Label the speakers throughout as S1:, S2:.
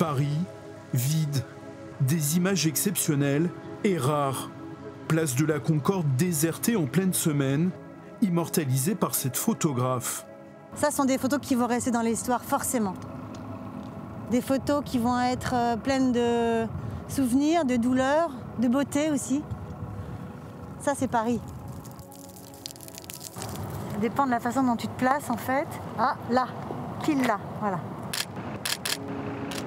S1: Paris, vide, des images exceptionnelles et rares. Place de la Concorde désertée en pleine semaine, immortalisée par cette photographe.
S2: Ça sont des photos qui vont rester dans l'histoire, forcément. Des photos qui vont être pleines de souvenirs, de douleurs, de beauté aussi. Ça, c'est Paris. Ça dépend de la façon dont tu te places, en fait. Ah, là, pile là, voilà.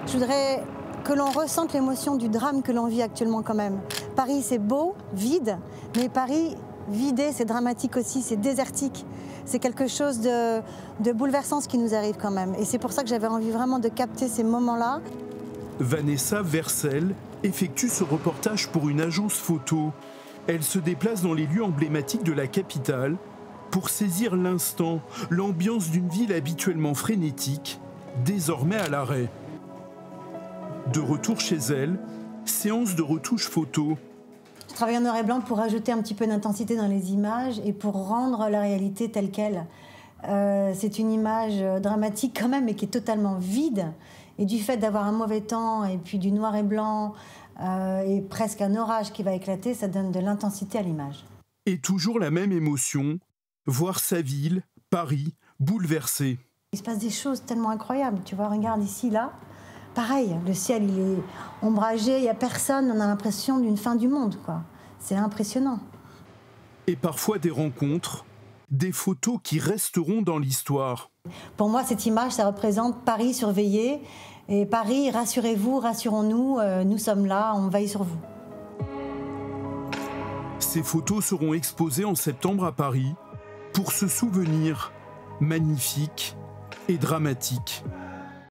S2: Je voudrais que l'on ressente l'émotion du drame que l'on vit actuellement quand même. Paris, c'est beau, vide, mais Paris, vidé, c'est dramatique aussi, c'est désertique. C'est quelque chose de bouleversant ce qui nous arrive quand même. Et c'est pour ça que j'avais envie vraiment de capter ces moments-là.
S1: Vanessa Versel effectue ce reportage pour une agence photo. Elle se déplace dans les lieux emblématiques de la capitale pour saisir l'instant, l'ambiance d'une ville habituellement frénétique, désormais à l'arrêt. De retour chez elle, séance de retouche photo.
S2: Je travaille en noir et blanc pour ajouter un petit peu d'intensité dans les images et pour rendre la réalité telle qu'elle. C'est une image dramatique quand même, mais qui est totalement vide. Et du fait d'avoir un mauvais temps et puis du noir et blanc et presque un orage qui va éclater, ça donne de l'intensité à l'image.
S1: Et toujours la même émotion, voir sa ville, Paris, bouleversée.
S2: Il se passe des choses tellement incroyables. Tu vois, regarde ici, là. Pareil, le ciel, il est ombragé, il n'y a personne, on a l'impression d'une fin du monde, quoi. C'est impressionnant.
S1: Et parfois des rencontres, des photos qui resteront dans l'histoire.
S2: Pour moi, cette image, ça représente Paris surveillé. Et Paris, rassurez-vous, rassurons-nous, nous sommes là, on veille sur vous.
S1: Ces photos seront exposées en septembre à Paris pour ce souvenir magnifique et dramatique.